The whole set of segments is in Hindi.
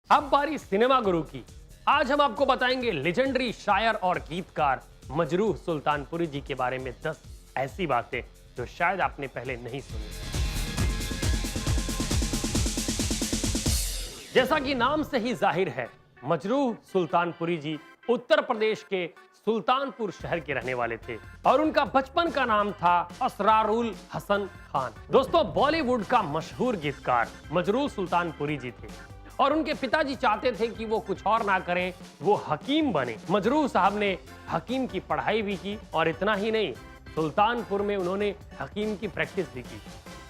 अब बारी सिनेमा गुरु की। आज हम आपको बताएंगे लेजेंडरी शायर और गीतकार मजरूह सुल्तानपुरी जी के बारे में 10 ऐसी बातें जो शायद आपने पहले नहीं सुनी। जैसा कि नाम से ही जाहिर है, मजरूह सुल्तानपुरी जी उत्तर प्रदेश के सुल्तानपुर शहर के रहने वाले थे और उनका बचपन का नाम था असरारुल हसन खान। दोस्तों, बॉलीवुड का मशहूर गीतकार मजरूह सुल्तानपुरी जी थे और उनके पिताजी चाहते थे कि वो कुछ और ना करें, वो हकीम बने। मजरूह साहब ने हकीम की पढ़ाई भी की और इतना ही नहीं, सुल्तानपुर में उन्होंने हकीम की प्रैक्टिस भी की।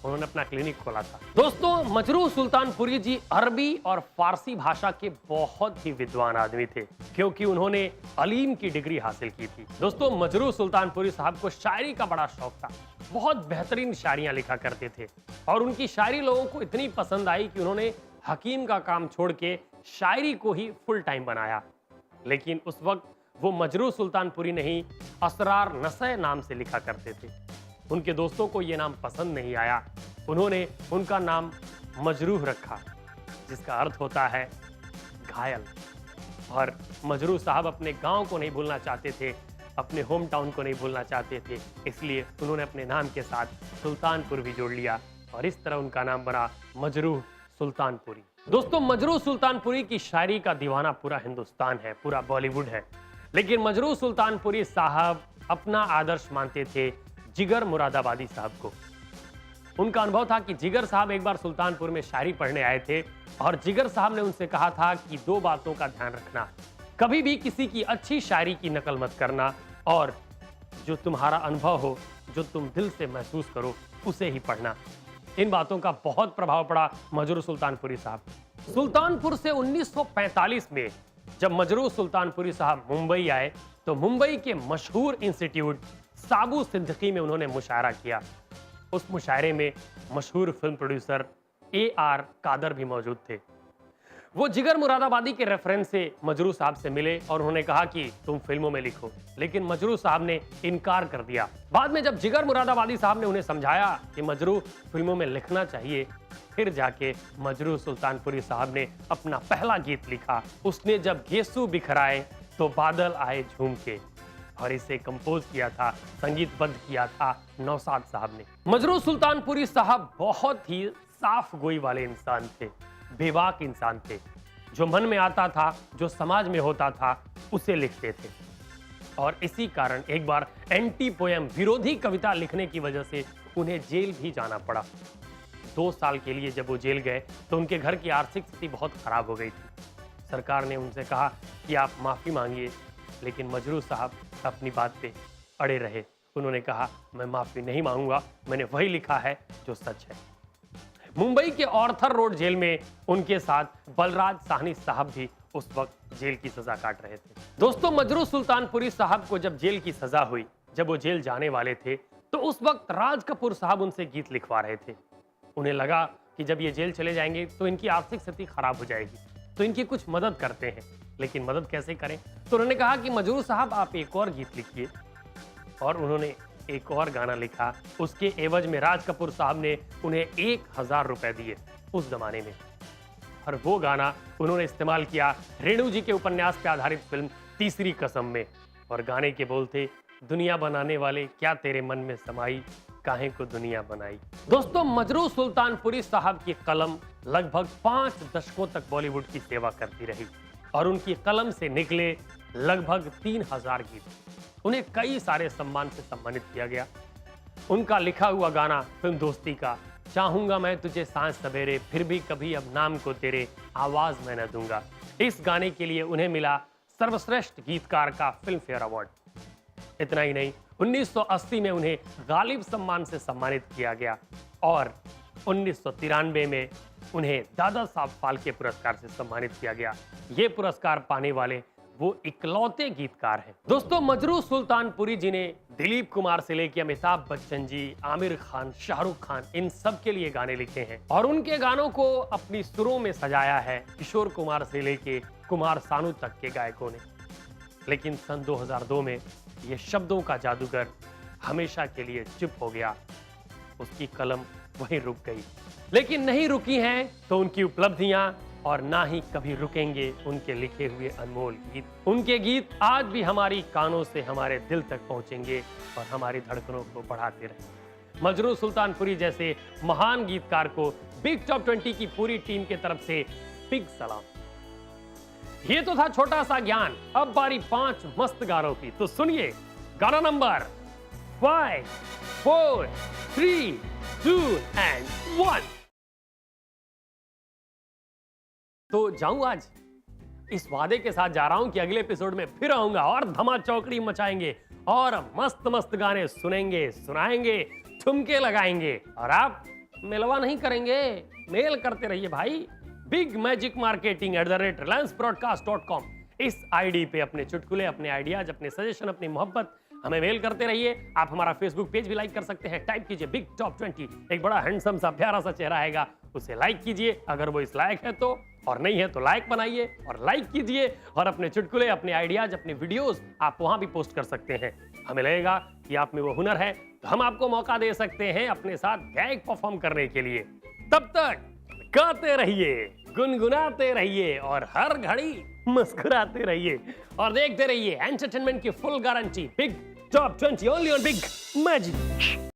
उन्होंने अपना क्लिनिक खोला था। दोस्तों, मजरूह सुल्तानपुरी जी अरबी और फारसी भाषा के बहुत ही विद्वान आदमी थे क्योंकि उन्होंने अलीम की डिग्री हासिल की थी। दोस्तों, मजरूह सुल्तानपुरी साहब को शायरी का बड़ा शौक था। बहुत बेहतरीन शायरियां लिखा करते थे और उनकी शायरी लोगों को इतनी पसंद आई कि उन्होंने हकीम का काम छोड़ के शायरी को ही फुल टाइम बनाया। लेकिन उस वक्त वो मजरूह सुल्तानपुरी नहीं, असरार नसै नाम से लिखा करते थे। उनके दोस्तों को ये नाम पसंद नहीं आया। उन्होंने उनका नाम मजरूह रखा, जिसका अर्थ होता है घायल। और मजरूह साहब अपने गांव को नहीं भूलना चाहते थे, अपने होम टाउन को नहीं भूलना चाहते थे, इसलिए उन्होंने अपने नाम के साथ सुल्तानपुर भी जोड़ लिया और इस तरह उनका नाम बना मजरूह सुल्तानपुरी। दोस्तों, मजरूह सुल्तानपुरी की शायरी का दीवाना पूरा हिंदुस्तान है, पूरा बॉलीवुड है। लेकिन मजरूह सुल्तानपुरी साहब अपना आदर्श मानते थे जिगर मुरादाबादी साहब को। उनका अनुभव था कि जिगर साहब एक बार सुल्तानपुर में शायरी पढ़ने आए थे और जिगर साहब ने उनसे कहा था कि 2 बातों का ध्यान रखना, कभी भी किसी की अच्छी शायरी की नकल मत करना और जो तुम्हारा अनुभव हो, जो तुम दिल से महसूस करो, उसे ही पढ़ना। इन बातों का बहुत प्रभाव पड़ा मजरूह सुल्तानपुरी साहब। सुल्तानपुर से 1945 में जब मजरूह सुल्तानपुरी साहब मुंबई आए तो मुंबई के मशहूर इंस्टीट्यूट साबू सिद्दीकी में उन्होंने मुशायरा किया। उस मुशायरे में मशहूर फिल्म प्रोड्यूसर AR कादर भी मौजूद थे। वो जिगर मुरादाबादी के रेफरेंस से मजरूह साहब से मिले और उन्होंने कहा कि तुम फिल्मों में लिखो, लेकिन मजरूह साहब ने इनकार कर दिया। बाद में जब जिगर मुरादाबादी साहब ने उन्हें समझाया कि मजरूह फिल्मों में लिखना चाहिए, फिर जाके मजरूह सुल्तानपुरी साहब ने अपना पहला गीत लिखा। उसने जब घेसू बिखराए तो बादल आए झूम के, और इसे कंपोज किया था, संगीतबद्ध किया था नौशाद साहब ने। मजरूह सुल्तानपुरी साहब बहुत ही साफ गोई वाले इंसान थे, बेबाक इंसान थे। जो मन में आता था, जो समाज में होता था, उसे लिखते थे। और इसी कारण एक बार एंटी पोएम, विरोधी कविता लिखने की वजह से उन्हें जेल भी जाना पड़ा। 2 साल के लिए जब वो जेल गए तो उनके घर की आर्थिक स्थिति बहुत खराब हो गई थी। सरकार ने उनसे कहा कि आप माफी मांगिए, लेकिन मजरूह साहब अपनी बात पे अड़े रहे। उन्होंने कहा, मैं माफी नहीं मांगूंगा, मैंने वही लिखा है जो सच है। मुंबई के ऑर्थर रोड जेल में उनके साथ बलराज साहनी साहब भी उस वक्त जेल की सजा काट रहे थे। दोस्तों, मजरूह सुल्तानपुरी साहब को जब जेल की सजा हुई, जब वो जेल जाने वाले थे, तो उस वक्त राज कपूर साहब उनसे गीत लिखवा रहे थे। उन्हें लगा कि जब ये जेल चले जाएंगे तो इनकी आर्थिक स्थिति खराब हो जाएगी, तो इनकी कुछ मदद करते हैं। लेकिन मदद कैसे करें? तो उन्होंने कहा कि मजरूह साहब आप एक और गीत लिखिए, और उन्होंने एक और गाना लिखा। उसके एवज में राज कपूर साहब ने उन्हें 1000 रुपए दिए उस जमाने में, और वो गाना उन्होंने इस्तेमाल किया रेणु जी के उपन्यास पर आधारित फिल्म तीसरी कसम में। और गाने के बोल थे, दुनिया बनाने वाले क्या तेरे मन में समाई, काहे को दुनिया बनाई। दोस्तों, मजरूह सुल्तानपुरी साहब की कलम लगभग 5 दशकों तक बॉलीवुड की सेवा करती रही और उनकी कलम से निकले लगभग 3000 गीत। उन्हें कई सारे सम्मान से सम्मानित किया गया। उनका लिखा हुआ गाना फिल्म दोस्ती का, चाहूंगा मैं तुझे सांझ सवेरे, फिर भी कभी अब नाम को तेरे, आवाज मैं न दूंगा, इस गाने के लिए उन्हें मिला सर्वश्रेष्ठ गीतकार का फिल्म फेयर अवार्ड। इतना ही नहीं, 1980 में उन्हें गालिब सम्मान से सम्मानित किया गया और 1993 में उन्हें दादा साहब फाल्के पुरस्कार से सम्मानित किया गया। ये पुरस्कार पाने वाले वो इकलौते गीतकार हैं। दोस्तों, मजरूह सुल्तानपुरी जी ने दिलीप कुमार से लेकर अमिताभ बच्चन जी, आमिर खान, शाहरुख खान, इन सब के लिए गाने लिखे हैं और उनके गानों को अपनी सुरों में सजाया है किशोर कुमार से लेके कुमार सानू तक के गायकों ने। लेकिन सन 2002 में ये शब्दों का जादूगर हमेशा के लिए चुप हो गया। उसकी कलम वहीं रुक गई। लेकिन नहीं रुकी हैं तो उनकी उपलब्धियां और ना ही कभी रुकेंगे उनके लिखे हुए अनमोल गीत। उनके गीत आज भी हमारी कानों से हमारे दिल तक पहुंचेंगे और हमारी धड़कनों को बढ़ाते रहेंगे। मजरू सुल्तानपुरी जैसे महान गीतकार को बिग टॉप 20 की पूरी टीम की तरफ से बिग सलाम। ये तो था छोटा सा ज्ञान, अब बारी 5 मस्त गानों की। तो सुनिए गाना नंबर 5, 4, 3, 2 एंड 1। तो जाऊं आज इस वादे के साथ जा रहा हूं कि अगले एपिसोड में फिर आऊंगा और धमा चौकड़ी मचाएंगे और मस्त मस्त गाने सुनेंगे, सुनाएंगे, ठुमके लगाएंगे। और आप मिलवा नहीं करेंगे, मेल करते रहिए भाई, बिग मैजिक मार्केटिंग @reliancebroadcast.com इस आईडी पे अपने चुटकुले, अपने आइडियाज, अपने सजेशन, अपनी मोहब्बत हमें मेल करते रहिए। आप हमारा फेसबुक पेज भी लाइक कर सकते हैं, टाइप कीजिए बिग टॉप 20। एक बड़ा हैंडसम सा प्यारा सा चेहरा आएगा, उसे लाइक कीजिए अगर वो इस लायक है तो, और नहीं है तो लाइक बनाइए और लाइक कीजिए। और अपने चुटकुले, अपने आइडियाज, अपने वीडियोस आप वहां भी पोस्ट कर सकते हैं। हमें लगेगा कि आप में वो हुनर है तो हम आपको मौका दे सकते हैं अपने साथ गैग परफॉर्म करने के लिए। तब तक गाते रहिए, गुनगुनाते रहिए और हर घड़ी मुस्कुराते रहिए और देखते रहिए एंटरटेनमेंट की full guarantee big top 20 only on big magic.